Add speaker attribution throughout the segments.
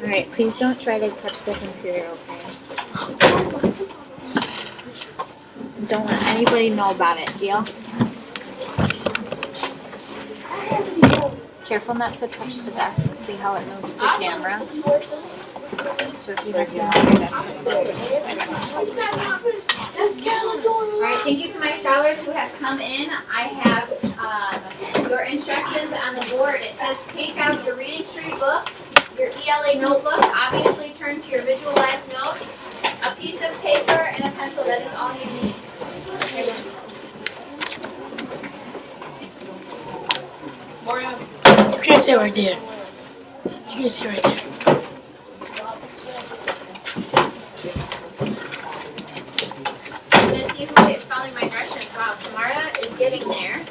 Speaker 1: Alright, please don't try to touch the computer, okay? Don't let anybody know about it, deal? Careful not to touch the desk. See how it moves the camera? So if you have to move your desk, this way.
Speaker 2: Alright, thank you to my scholars who have come in. I have your instructions on the board. It says take out your reading tree book, your ELA notebook, obviously turn to your visualized notes, a piece of paper, and a pencil. That is all you need.
Speaker 3: You can't say right there. You can't say right there.
Speaker 2: I'm going to see who is following my directions. Wow, Samara is getting there.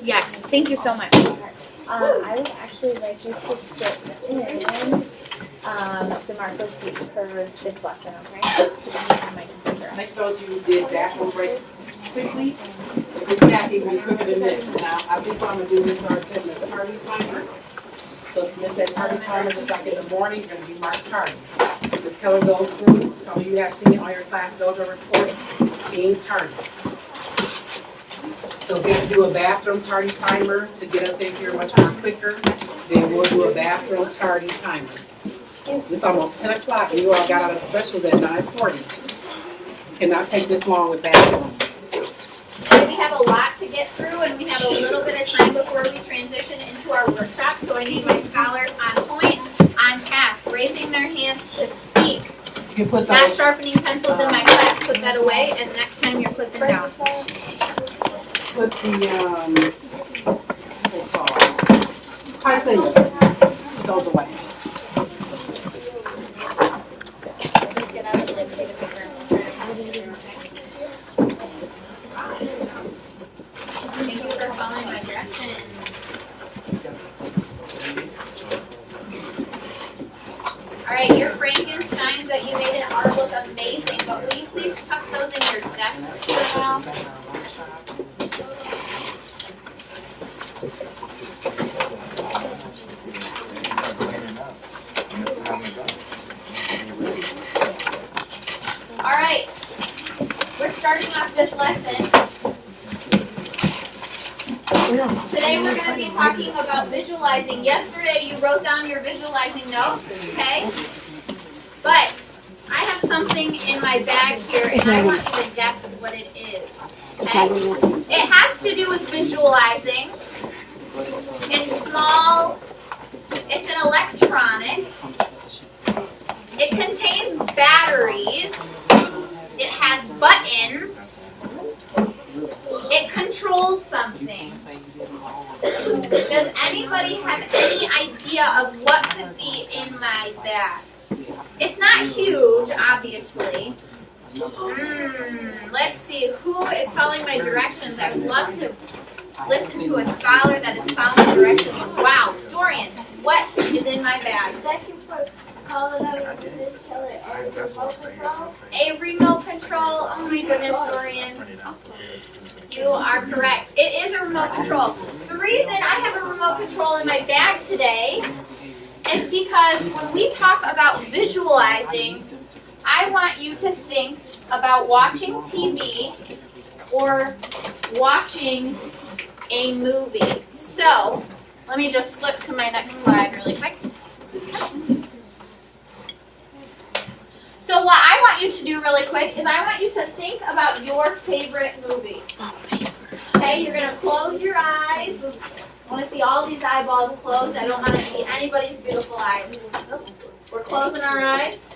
Speaker 2: Yes, thank you so much.
Speaker 1: I would actually like you to sit in DeMarco's seat for this lesson, okay?
Speaker 4: Next those you did bathroom break quickly. If it's packing, be quicker than this. Now, I think what I'm going to do is start setting a tardy timer. So if you miss that tardy timer, just like in the morning, you're going to be marked tardy. This color goes through. Some of you have seen on your class dojo reports being tardy. So if we have to do a bathroom tardy timer to get us in here much more quicker, then we'll do a bathroom tardy timer. It's almost 10 o'clock and you all got out of specials at 9:40. Cannot take this long with bathroom.
Speaker 2: We have a lot to get through and we have a little bit of time before we transition into our workshop. So I need my scholars on point, on task, raising their hands to speak.
Speaker 4: You can put
Speaker 2: Not
Speaker 4: those,
Speaker 2: sharpening pencils in my class, put that away, and next time you're clipping down.
Speaker 4: put the, what's it called? High fingers. Put those away.
Speaker 2: Just get out of the way, take a picture. Thank you for following my directions. Alright, your Frankensteins that you made in art look amazing, but will you please tuck those in your desks for now? Alright, we're starting off this lesson. Today we're going to be talking about visualizing. Yesterday you wrote down your visualizing notes, okay? But I have something in my bag here and I want you to guess what it is. Okay? It has to do with visualizing. It's small. It's an electronic. It contains batteries. It has buttons. It controls something. Does anybody have any idea of what could be in my bag? It's not huge, obviously. Let's see, who is following my directions? I would love to listen to a scholar that is following directions. Wow, Dorian, what is in my bag? A remote control. Oh my goodness, Dorian. You are correct. It is a remote control. The reason I have a remote control in my bag today is because when we talk about visualizing, I want you to think about watching TV or watching a movie. So, let me just flip to my next slide really quick. So what I want you to do really quick is I want you to think about your favorite movie. Okay, you're going to close your eyes. I want to see all these eyeballs closed. I don't want to see anybody's beautiful eyes. We're closing our eyes.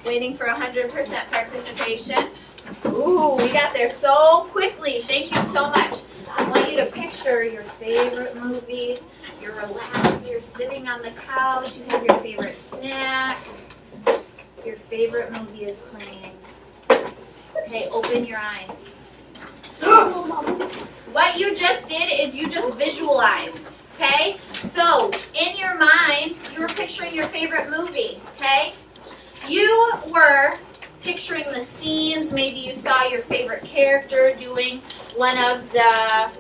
Speaker 2: Waiting for 100% participation. Ooh, we got there so quickly. Thank you so much. I want you to picture your favorite movie. You're relaxed. You're sitting on the couch. You have your favorite snack. Your favorite movie is playing. Okay, open your eyes. What you just did is you just visualized, okay? So, in your mind, you were picturing your favorite movie, okay? You were picturing the scenes. Maybe you saw your favorite character doing one of the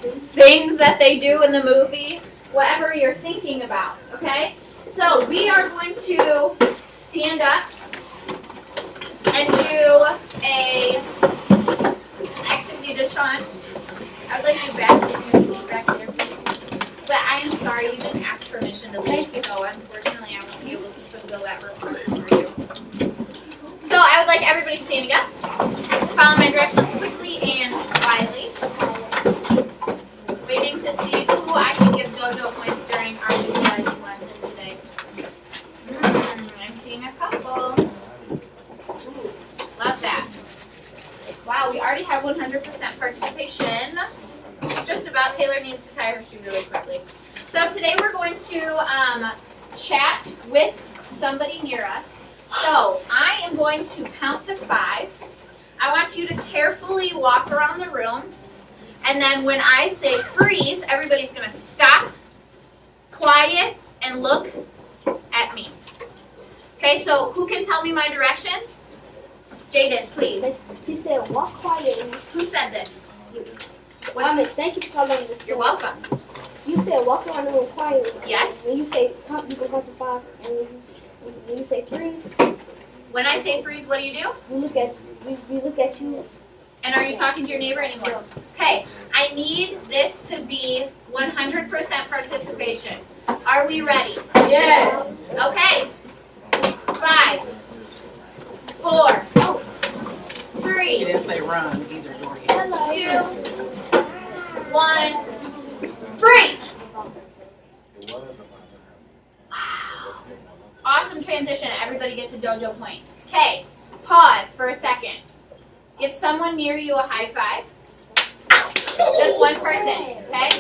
Speaker 2: things that they do in the movie. whatever you're thinking about, okay? So we are going to stand up and do a activity to Sean. I would like you back in your seat back there, please. But I am sorry, you didn't ask permission to leave, so unfortunately I won't be able to fulfill that request for you. So I would like everybody standing up. Follow my directions quickly and quietly. Waiting to see who I can give dojo points during our visualizing lesson today. I'm seeing a couple. Ooh, love that. Wow, we already have 100% participation. It's just about Taylor needs to tie her shoe really quickly. So today we're going to chat with somebody near us. So I am going to count to 5. I want you to carefully walk around the room. And then when I say freeze, everybody's going to stop, quiet, and look at me. Okay, so who can tell me my directions? Jaden, please.
Speaker 5: She said, walk quietly.
Speaker 2: Who said this?
Speaker 5: Thank you for telling this.
Speaker 2: You're welcome.
Speaker 5: You said walk around the room quietly.
Speaker 2: Yes.
Speaker 5: When you say count, you can count to 5, and when you say freeze,
Speaker 2: When I say freeze, what do?
Speaker 5: we look at you.
Speaker 2: And are you talking to your neighbor anymore? Okay, I need this to be 100% participation. Are we ready?
Speaker 4: Yes.
Speaker 2: Okay. 5, 4, 3,
Speaker 4: She didn't say run either, Dorian.
Speaker 2: 2, 1, freeze! Wow. Awesome transition. Everybody gets a dojo point. Okay, pause for a second. Give someone near you a high five. Just one person, okay?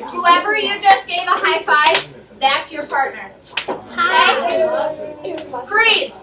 Speaker 2: Whoever you just gave a high five, that's your partner. Okay? Freeze!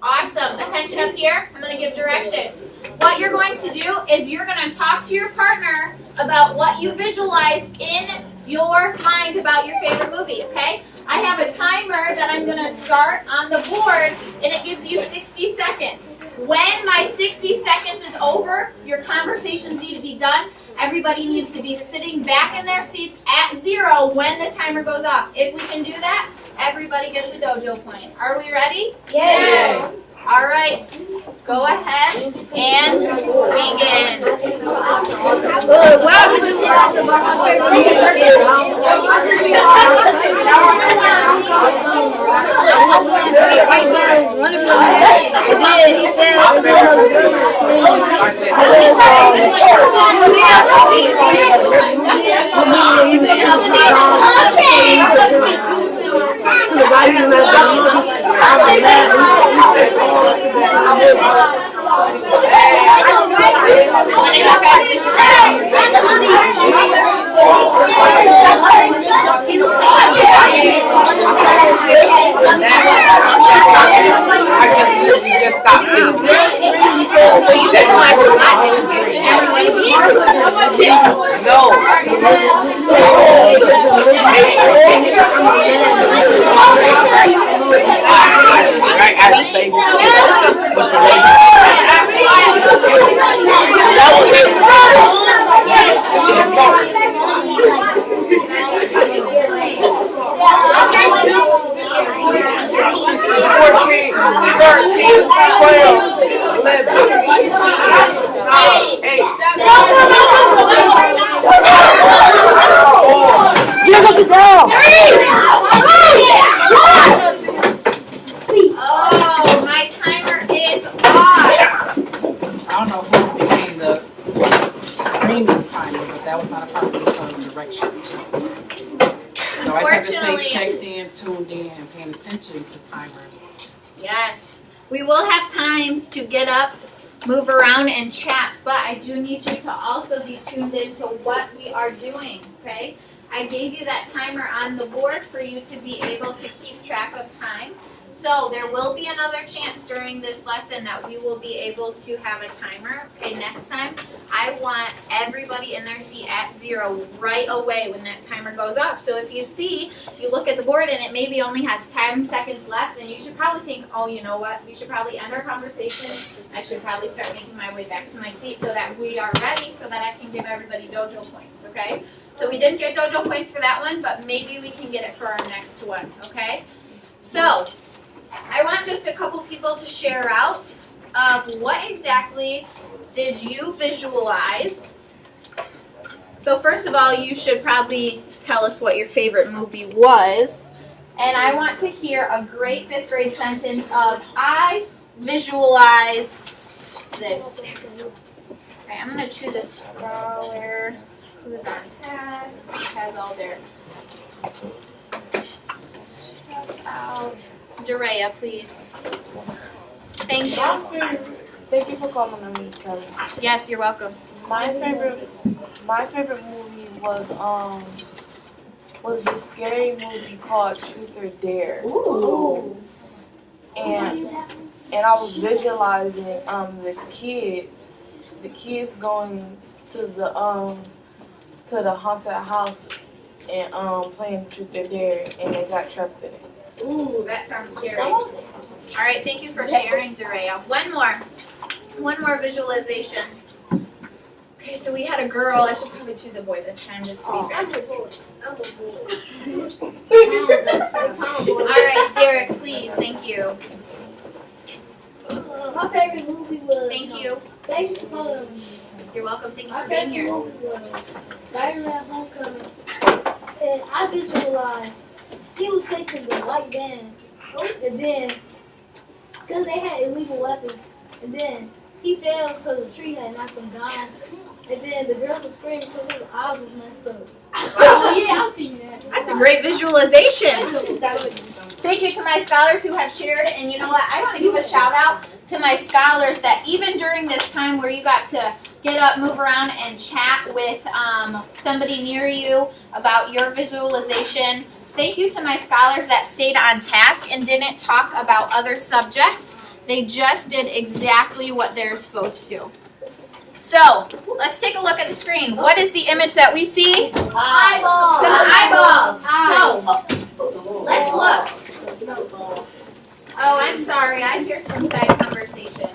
Speaker 2: Awesome. Attention up here. I'm going to give directions. What you're going to do is you're going to talk to your partner about what you visualized in your mind about your favorite movie, okay? I have a timer that I'm going to start on the board, and it gives you 60 seconds. When my 60 seconds is over, your conversations need to be done. Everybody needs to be sitting back in their seats at 0 when the timer goes off. If we can do that, everybody gets a dojo point. Are we ready?
Speaker 5: Yes.
Speaker 2: All right. Go ahead and begin. Oh, my timer is off.
Speaker 4: I don't know who became the screaming timer, but that was not a part of those directions. So I have to stay checked in, tuned in, and paying attention to timers.
Speaker 2: Yes. We will have times to get up, move around, and chat, but I do need you to also be tuned into what we are doing, okay? I gave you that timer on the board for you to be able to keep track of time. So there will be another chance during this lesson that we will be able to have a timer. Okay, next time I want everybody in their seat at 0 right away when that timer goes off. So if you look at the board and it maybe only has 10 seconds left, then you should probably think, oh, you know what, we should probably end our conversation. I should probably start making my way back to my seat so that we are ready so that I can give everybody dojo points, okay? So we didn't get dojo points for that one, but maybe we can get it for our next one, okay? So I want just a couple people to share out of what exactly did you visualize. So first of all, you should probably tell us what your favorite movie was. And I want to hear a great 5th grade sentence of, I visualize this. Okay, I'm going to choose a scholar who's on task, who has all their stuff out. Darea, please. Thank you.
Speaker 5: Thank you for calling on me, Kelly.
Speaker 2: Yes, you're welcome.
Speaker 5: My favorite movie was this scary movie called Truth or Dare.
Speaker 2: Ooh.
Speaker 5: And I was visualizing the kids going to the haunted house and playing Truth or Dare, and they got trapped in it.
Speaker 2: Ooh, that sounds scary. All right, thank you for sharing, Darea. One more visualization. Okay, so we had a girl. I should probably choose a boy this time just to be fair.
Speaker 5: I'm a boy.
Speaker 2: All right, Derek, please. Thank you.
Speaker 6: My favorite movie was.
Speaker 2: Thank you.
Speaker 6: Thank you for calling me.
Speaker 2: You're welcome. Thank you
Speaker 6: My
Speaker 2: for being
Speaker 6: favorite
Speaker 2: here.
Speaker 6: movie was Spider-Man: Homecoming, and I visualized he was chasing the white van, and then because they had illegal weapons, and then he fell because the tree had knocked him down, and then the girl was screaming because his eyes was messed up. Oh yeah, I've seen that.
Speaker 2: That's a great visualization. Thank you to my scholars who have shared it. And you know what? I want to give a shout out to my scholars that even during this time where you got to get up, move around, and chat with somebody near you about your visualization. Thank you to my scholars that stayed on task and didn't talk about other subjects. They just did exactly what they're supposed to. So, let's take a look at the screen. What is the image that we see?
Speaker 6: Eyeballs.
Speaker 2: Some eyeballs. So, let's look. Oh, I'm sorry. I hear some side conversations.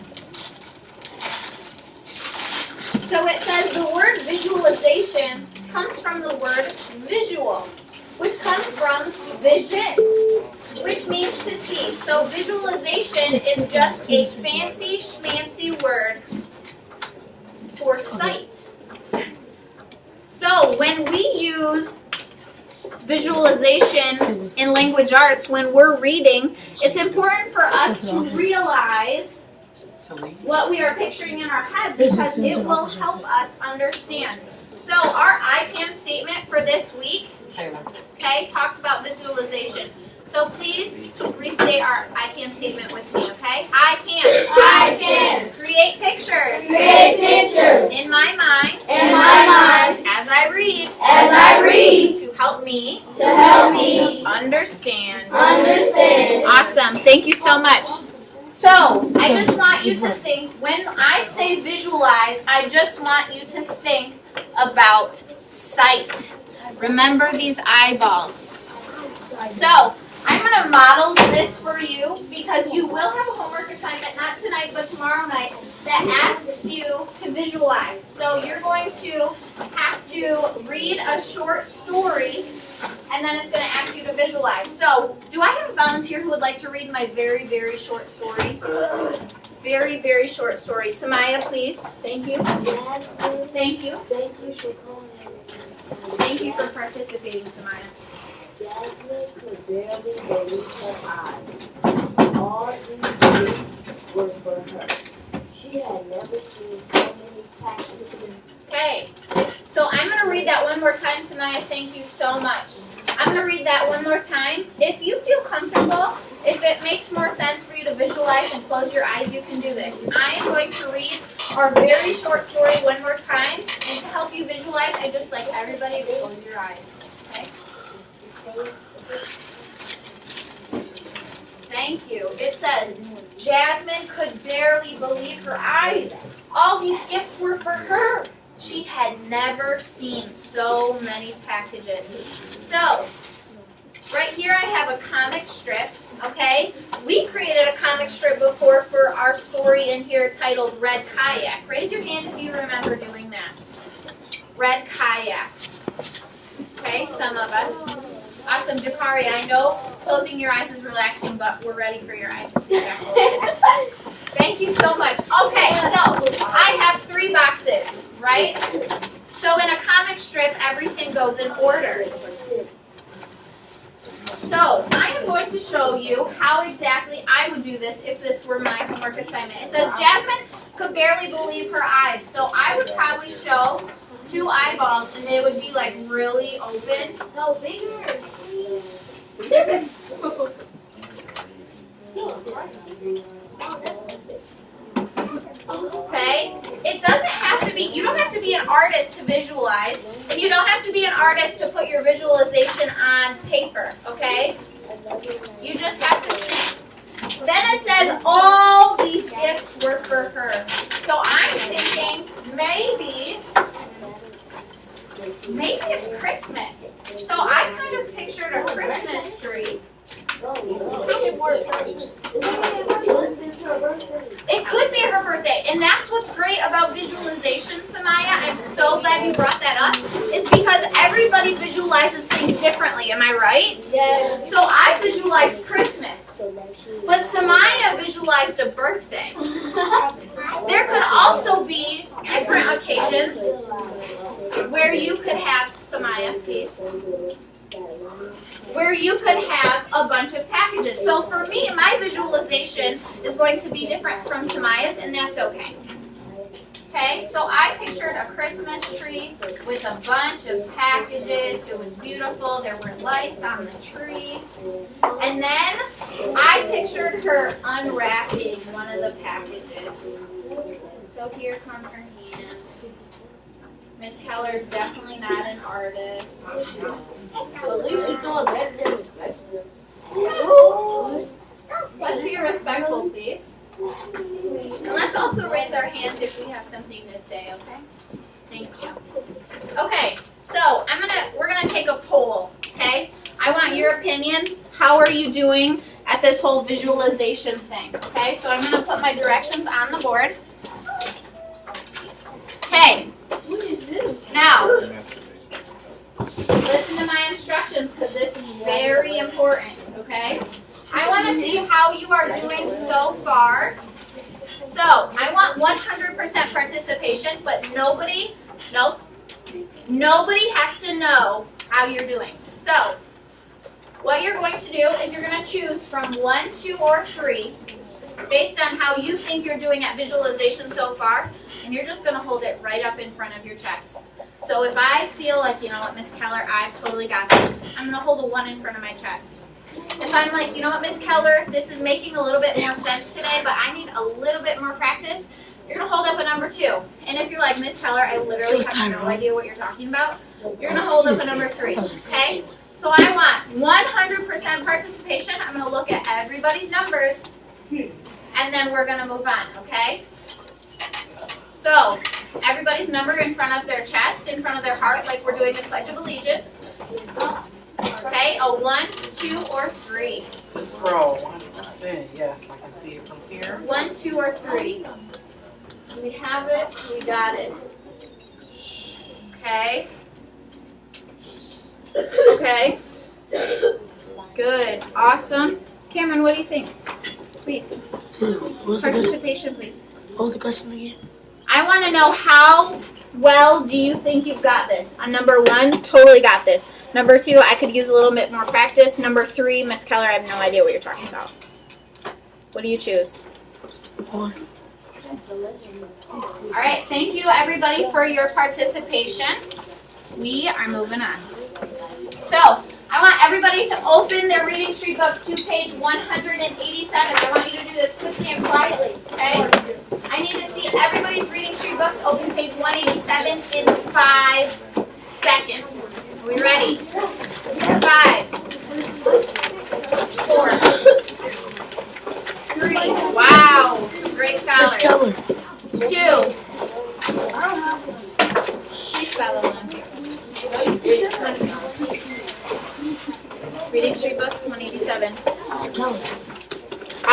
Speaker 2: So it says the word visualization comes from the word visual, which comes from vision, which means to see. So visualization is just a fancy schmancy word for sight. So when we use visualization in language arts, when we're reading, it's important for us to realize what we are picturing in our head because it will help us understand. So our ICANN statement for this week, okay, talks about visualization. So please restate our ICANN statement with me, okay? I can create pictures in my mind as I read to help me understand. Awesome. Thank you so much. So, I just want you to think, when I say visualize, I just want you to think about sight. Remember these eyeballs. So, I'm going to model this for you because you will have a homework assignment, not tonight, but tomorrow night, that asks you to visualize. So, you're going to have to read a short story, and then it's going to ask you to visualize. So, do I have a volunteer who would like to read my very, very short story? Very, very short story. Samaya, please. Thank you.
Speaker 6: Jasmine,
Speaker 2: Thank you.
Speaker 6: thank you for calling me.
Speaker 2: Thank you for participating, Samaya.
Speaker 7: Jasmine could barely believe her eyes. All these days were for her. She had never seen so many packages.
Speaker 2: Okay. So I'm going to read that one more time, Samaya. Thank you so much. I'm going to read that one more time. If you feel comfortable, if it makes more sense for you to visualize and close your eyes, you can do this. I am going to read our very short story one more time. And to help you visualize, I just like everybody to close your eyes. Okay? Thank you. It says, Jasmine could barely believe her eyes. All these gifts were for her. She had never seen so many packages. So, right here I have a comic strip, okay? We created a comic strip before for our story in here titled Red Kayak. Raise your hand if you remember doing that. Red Kayak. Okay, some of us. Awesome, Jakari, I know closing your eyes is relaxing, but we're ready for your eyes to be back open. Thank you so much. Okay, so I have 3 boxes, right? So in a comic strip, everything goes in order. So I am going to show you how exactly I would do this if this were my homework assignment. It says Jasmine could barely believe her eyes. So I would probably show 2 eyeballs and they would be like really open.
Speaker 6: No, bigger.
Speaker 2: Okay? It doesn't have to be, you don't have to be an artist to visualize, and you don't have to be an artist to put your visualization on paper, okay? You just have to think. Then it says all these gifts were for her. So I'm thinking maybe it's Christmas. So I kind of pictured a Christmas tree. It could be her birthday, and that's what's great about visualization, Samaya. I'm so glad you brought that up. Is because everybody visualizes things differently. Am I right?
Speaker 6: Yeah.
Speaker 2: So I visualized Christmas, but Samaya visualized a birthday. There could also be different occasions where you could have, Samaya, please, where you could have a bunch of packages. So for me, my visualization is going to be different from Samaya's, and that's okay. Okay, so I pictured a Christmas tree with a bunch of packages. It was beautiful. There were lights on the tree. And then I pictured her unwrapping one of the packages. So here come her hands. Miss Keller's definitely not an artist.
Speaker 6: At least she's doing better than respectful.
Speaker 2: Let's be respectful, please. And let's also raise our hand if we have something to say, okay? Thank you. Okay, so we're gonna take a poll, okay? I want your opinion. How are you doing at this whole visualization thing? Okay, so I'm gonna put my directions on the board. Okay.
Speaker 6: What is this?
Speaker 2: Now, listen to my instructions because this is very important, okay? I want to see how you are doing so far. So, I want 100% participation, but nobody has to know how you're doing. So, what you're going to do is you're going to choose from 1, 2, or 3 based on how you think you're doing at visualization so far, and you're just going to hold it right up in front of your chest. So if I feel like, you know what, Miss Keller, I've totally got this, I'm going to hold a 1 in front of my chest. If I'm like, you know what, Miss Keller, this is making a little bit more sense today, but I need a little bit more practice, you're going to hold up a number 2. And if you're like, Miss Keller, I literally have no idea what you're talking about, you're going to hold up a number 3, okay? So I want 100% participation. I'm going to look at everybody's numbers, and then we're going to move on, okay? So, everybody's number in front of their chest, in front of their heart, like we're doing the Pledge of Allegiance. Okay, a 1, 2, or 3.
Speaker 4: Scroll 100%. Yes, I can see it from here.
Speaker 2: 1, 2, or 3. We have it. We got it. Okay. Okay. Good. Awesome. Cameron, what do you think? Please. Participation, please.
Speaker 3: What was the question again?
Speaker 2: I want to know how well do you think you've got this? On number 1, totally got this. Number 2, I could use a little bit more practice. Number 3, Miss Keller, I have no idea what you're talking about. What do you choose?
Speaker 3: 1.
Speaker 2: All right, thank you everybody for your participation. We are moving on. So, I want everybody to open their reading street books to page 187. I want you to do this quickly and quietly, okay? I need to see everybody's reading street books open page 187 in 5 seconds. Are we ready? 5, 4,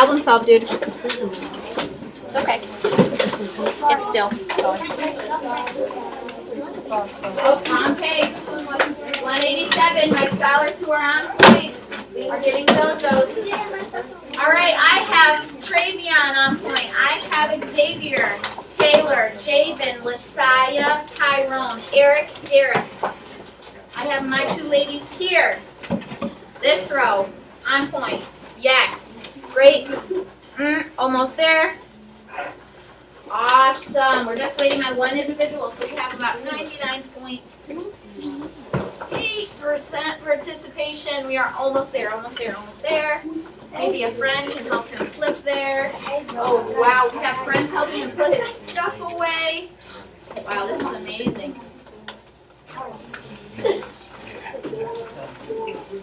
Speaker 1: Problem solved, dude. It's okay. It's still going.
Speaker 2: Oh, on page 187, my scholars who are on point are getting JoJo's. All right, I have Travion on point. I have Xavier, Taylor, Javen, Lisaya, Tyrone, Eric, Derek. I have my two ladies here. This row, on point. Yes, great. Almost there. Awesome. We're just waiting on one individual, so we have about 99.8% participation. We are almost there, almost there, almost there. Maybe a friend can help him flip there. Oh, wow. We have friends helping him put his stuff away. Wow, this is amazing.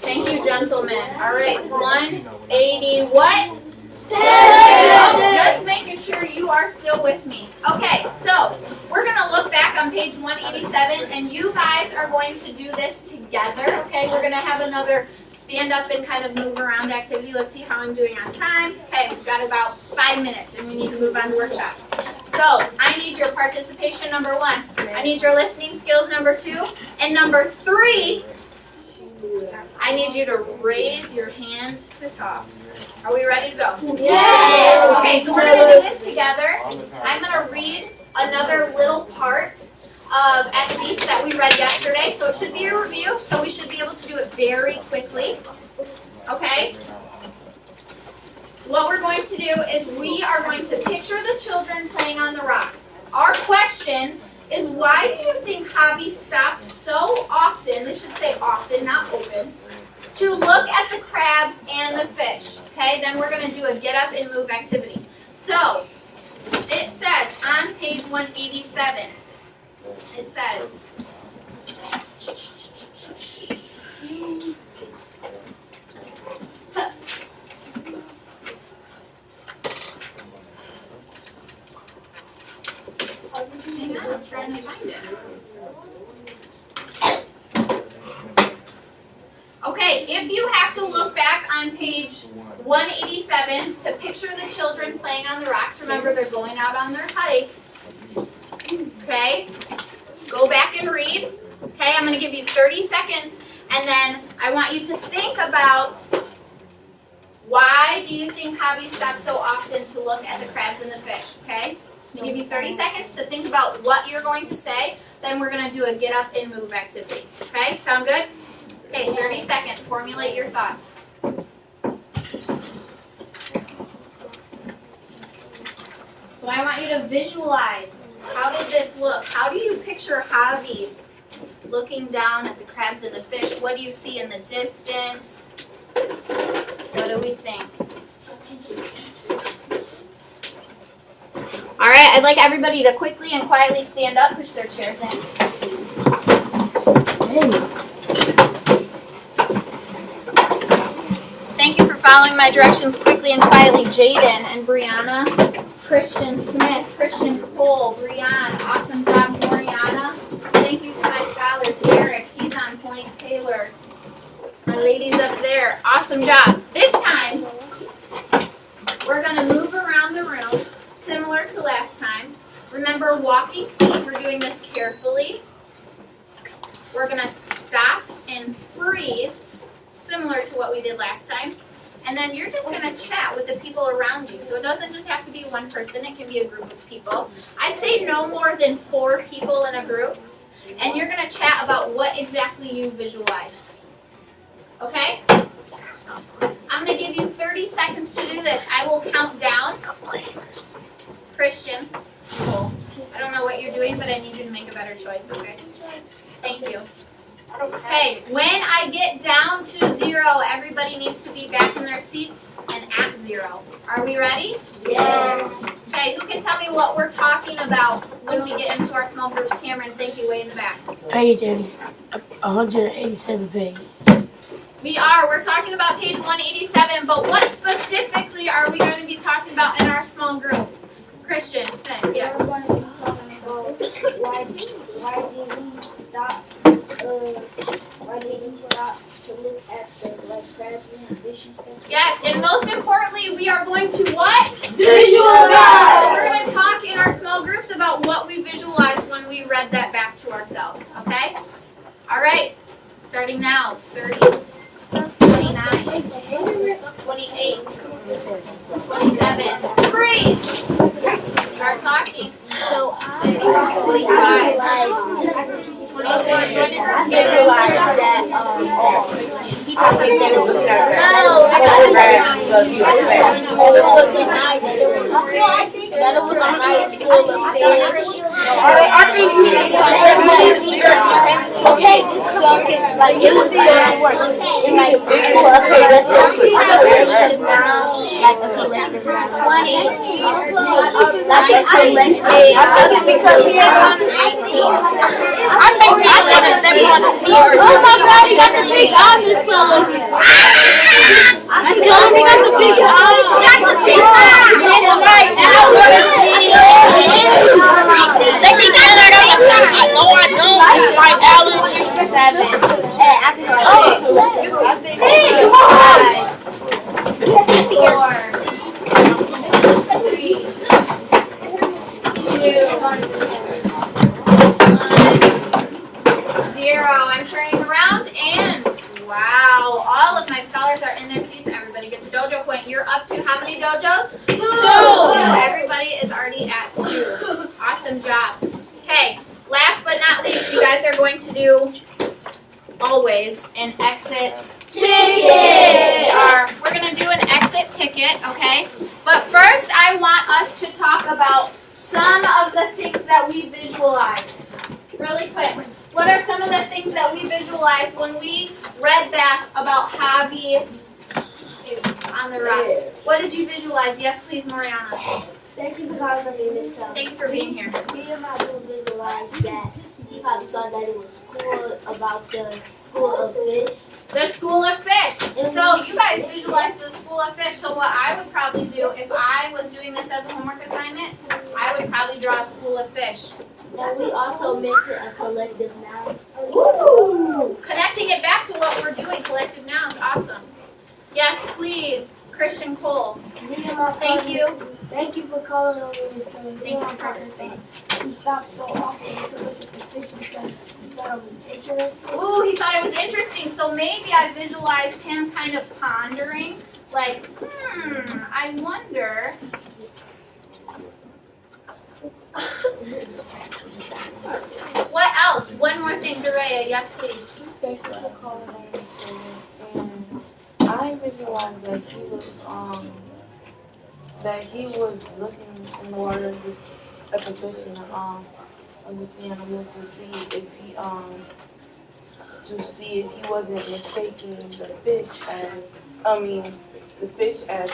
Speaker 2: Thank you, gentlemen. All right, 180 what? Just making sure you are still with me. Okay, so we're going to look back on page 187, and you guys are going to do this together, okay? We're going to have another stand up and kind of move around activity. Let's see how I'm doing on time. Okay, we've got about 5 minutes, and we need to move on to workshops. So I need your participation, number 1. I need your listening skills, number 2. And number 3, I need you to raise your hand to talk. Are we ready to go?
Speaker 6: Yeah.
Speaker 2: Okay, so we're going to do this together. I'm going to read another little part of at speech that we read yesterday. So it should be a review, so we should be able to do it very quickly. Okay? What we're going to do is we are going to picture the children playing on the rocks. Our question is, why do you think Javi stopped so often, they should say often, not open, to look at the crabs and the fish? Okay, then we're going to do a get up and move activity. So, it says on page 187, it says, hang on, I'm trying to find it. Okay, if you have to look back on page 187 to picture the children playing on the rocks, remember they're going out on their hike. Okay, go back and read. Okay, I'm going to give you 30 seconds, and then I want you to think about, why do you think Javi stopped so often to look at the crabs and the fish? Okay, I'll give you 30 seconds to think about what you're going to say. Then we're going to do a get up and move activity. Okay, sound good? Okay, 30 seconds. Formulate your thoughts. So I want you to visualize. How did this look? How do you picture Javi looking down at the crabs and the fish? What do you see in the distance? What do we think? All right, I'd like everybody to quickly and quietly stand up, push their chairs in. Thank you for following my directions quickly and quietly. Jaden and Brianna, Christian Smith, Christian Cole, Brianna, awesome job, Moriana. Thank you to my scholars, Eric, he's on point, Taylor, my ladies up there, awesome job. This time, we're going to move around the room, similar to last time. Remember, walking feet, we're doing this carefully. We're going to stop and freeze, similar to what we did last time. And then you're just going to chat with the people around you. So it doesn't just have to be one person. It can be a group of people. I'd say no more than 4 people in a group. And you're going to chat about what exactly you visualized. Okay? I'm going to give you 30 seconds to do this. I will count down. Christian, I don't know what you're doing, but I need you to make a better choice, okay? Thank you. Okay, when I get down to 0, everybody needs to be back in their seats and at 0. Are we ready?
Speaker 6: Yeah.
Speaker 2: Okay, who can tell me what we're talking about when we get into our small groups? Cameron, thank you, way in the back.
Speaker 3: Page 187 page.
Speaker 2: We're talking about page 187, but what specifically are we going to be talking about in our small group? Christian, Smith, yes.
Speaker 6: We're going to be talking about why did we stop
Speaker 7: Or did you stop to look at the crabs and fish and stuff?
Speaker 2: Yes, and most importantly, we are going to what?
Speaker 6: Visualize.
Speaker 2: So we're going to talk in our small groups about what we visualized when we read that back to ourselves, okay? All right, starting now. 30, 29, 28, 27. Freeze! Start talking.
Speaker 6: So
Speaker 2: 25, 24, join in the
Speaker 6: visualize that people think that it was no, I got it. That it was a nice school of fish. Okay, this is okay. Like it was good work. And like okay, let's see the collective noun, like the collective noun. 20. Like a collective. Because he has on 18. I think he's gonna step on the feet. Oh my God, he got the big eye, Miss Chloe. Miss Chloe, we got the big eye. We got the big eye. Yes, right. Let me get it on the top. No, I don't. It's my allergy. 7. Hey, I think
Speaker 2: I'm turning around and wow, all of my scholars are in their seats. Everybody gets a dojo point. You're up to how many dojos? 2. Everybody is already at 2. Awesome job. Okay, last but not least, you guys are going to do always an exit ticket. We're going to do an exit ticket, okay? But first, I want us to talk about some of the things that we visualize. Really quick. What are some of the things that we visualized when we read back about Javi on the rocks? What did you visualize? Yes, please, Mariana.
Speaker 6: Thank you for calling me, Miss Chloe.
Speaker 2: Thank you for being here.
Speaker 6: Me and my little visualized that he probably thought that it was school about the school of fish.
Speaker 2: The school of fish. So you guys visualize the school of fish. So what I would probably do if I was doing this as a homework assignment, I would probably draw a school of fish.
Speaker 6: And we also mentioned a collective noun.
Speaker 2: Woo! Connecting it back to what we're doing, collective nouns. Awesome. Yes, please, Christian Cole. Thank you.
Speaker 6: Thank you for calling on me, Miss Chloe.
Speaker 2: Thank you for participating.
Speaker 6: He stopped so often to look at the fish because he thought it was interesting.
Speaker 2: Ooh, he thought it was interesting. So maybe I visualized him kind of pondering, like, I wonder. What else? One more thing, Dorea. Yes, please.
Speaker 5: Thank you for calling on me, and I visualized that he was looking in the water at the fish and the sea animals to see if he wasn't mistaking the fish as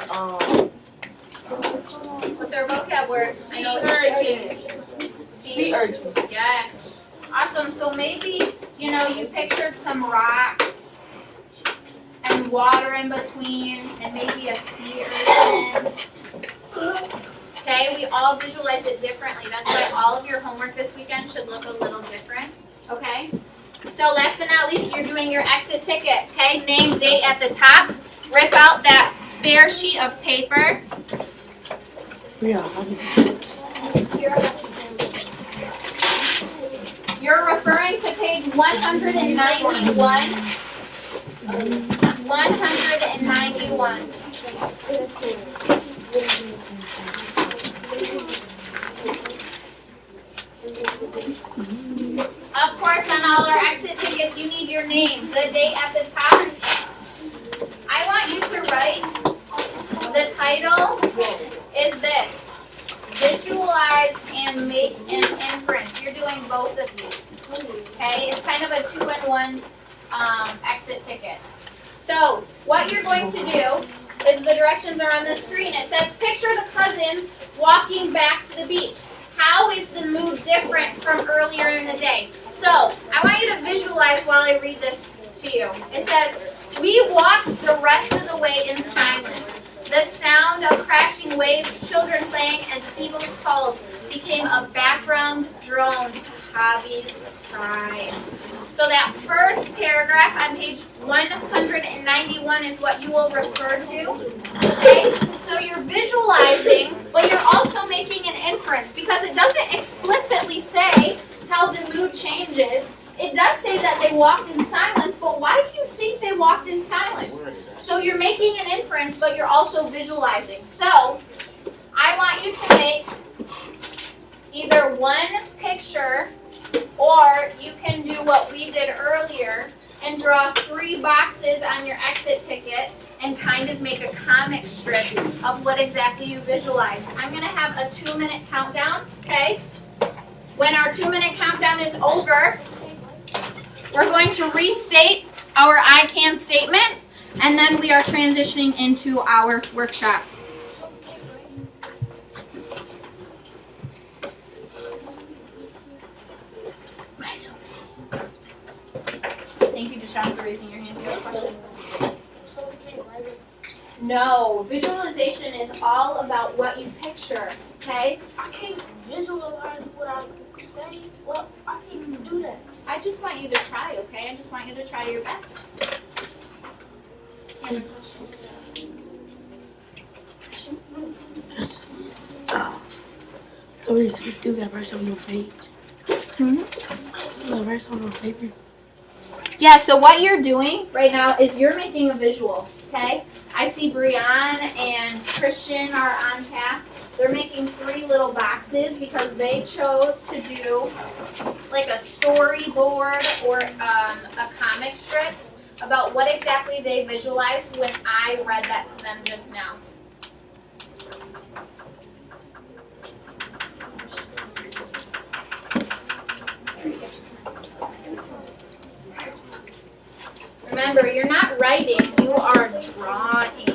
Speaker 2: What's our vocab word? I know it's urchin.
Speaker 5: sea urchin.
Speaker 2: Yes. Awesome. So maybe, you pictured some rocks and water in between and maybe a sea urchin. Okay, we all visualize it differently. That's why all of your homework this weekend should look a little different. Okay? So last but not least, you're doing your exit ticket. Okay? Name, date at the top. Rip out that spare sheet of paper. You're referring to page 191. 191. Of course, on all our exit tickets, you need your name, the date at the top. I want you to write, the title is this, visualize and make an inference. You're doing both of these, okay? It's kind of a 2-in-1 exit ticket. So, what you're going to do is the directions are on the screen. It says, picture the cousins walking back to the beach. How is the mood different from earlier in the day? So, I want you to visualize while I read this to you. It says, we walked the rest of the way in silence. The sound of crashing waves, children playing, and seagulls' calls became a background drone to Hobby's prize. So that first paragraph on page 191 is what you will refer to. Okay? So you're visualizing, but you're also making an inference because it doesn't explicitly say how the mood changes. It does say that they walked in silence, but why do you think they walked in silence? So you're making an inference, but you're also visualizing. So I want you to make either one picture, or you can do what we did earlier and draw 3 boxes on your exit ticket and kind of make a comic strip of what exactly you visualize. I'm going to have a 2-minute countdown, okay? When our 2-minute countdown is over, we're going to restate our I can statement, and then we are transitioning into our workshops. Thank you, Deshaun, for raising your hand. Do you have a question? No, visualization is all about what you picture, okay?
Speaker 6: I can't visualize what I'm saying. Well, I can't even do that.
Speaker 2: I just want you to try, okay? I just want you to try your best. Any questions?
Speaker 3: So we still got verse on the page. So the verse on the paper.
Speaker 2: Yeah, so what you're doing right now is you're making a visual, okay? I see Brianne and Christian are on task. They're making 3 little boxes because they chose to do like a storyboard or a comic strip about what exactly they visualized when I read that to them just now. Remember, you're not writing, you are drawing.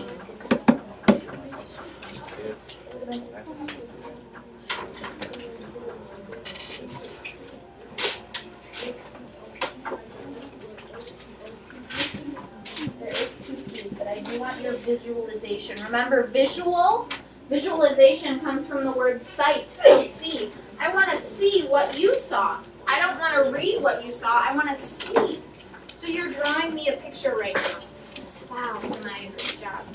Speaker 2: There is 2 keys, but I do want your visualization. Remember, visualization comes from the word sight, so see. I want to see what you saw. I don't want to read what you saw, I want to see. So you're drawing me a picture right now. Wow, Samaya, good job.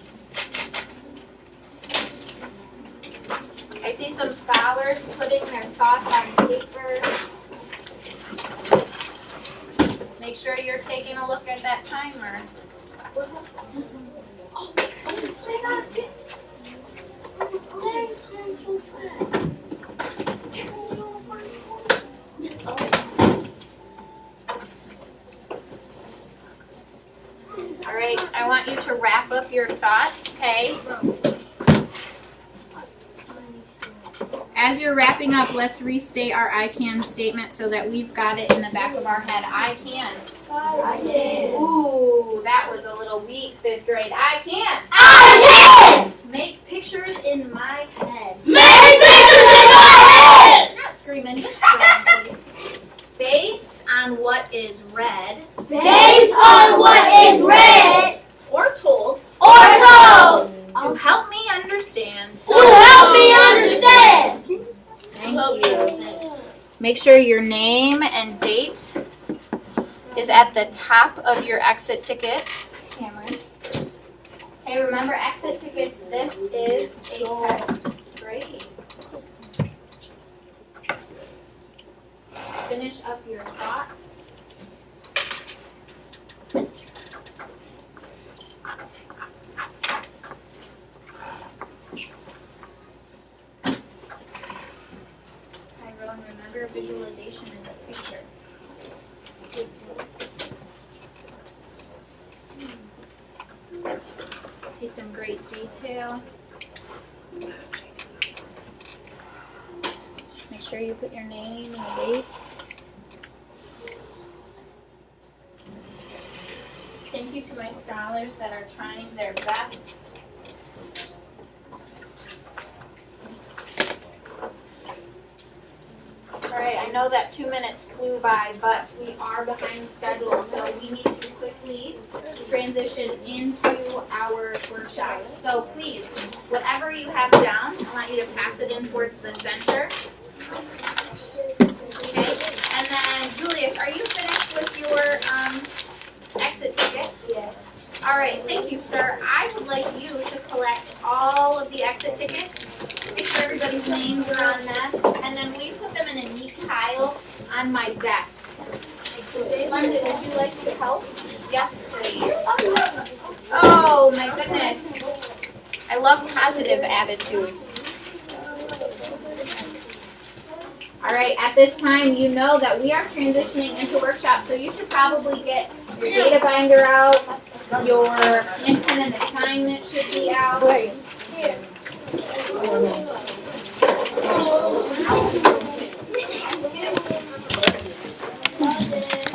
Speaker 2: I see some scholars putting their thoughts on paper. Make sure you're taking a look at that timer.
Speaker 6: Oh, say that again. Dang, time so fast.
Speaker 2: All right, I want you to wrap up your thoughts, okay? As you're wrapping up, let's restate our I can statement so that we've got it in the back of our head. I can.
Speaker 6: I can.
Speaker 2: Ooh, that was a little weak, 5th grade. I can.
Speaker 6: I can.
Speaker 2: Make pictures in my head.
Speaker 6: Make pictures in my head.
Speaker 2: Not screaming, just screaming, please. Based on what is read.
Speaker 6: Based on what is read
Speaker 2: Or told.
Speaker 6: or told.
Speaker 2: To help me understand.
Speaker 6: To help me understand.
Speaker 2: Thank you. Make sure your name and date is at the top of your exit ticket. Cameron. Hey, remember exit tickets, this is a test grade. Finish up your thoughts. Tyrone, remember visualization is a picture. See some great detail. Make sure you put your name and the date. Thank you to my scholars that are trying their best. Alright, I know that 2 minutes flew by, but we are behind schedule, so we need to quickly transition into our workshops. So please, whatever you have down, I want you to pass it in towards the center. Okay, and then Julius, are you finished with your exit ticket?
Speaker 6: Yes.
Speaker 2: All right, thank you, sir. I would like you to collect all of the exit tickets. Make sure everybody's names are on them, and then we put them in a neat pile on my desk. London, would you like to help? Yes, please. Oh my goodness. I love positive attitudes. All right, at this time, you know that we are transitioning into workshop, so you should probably get your data binder out. Your independent assignment should be out.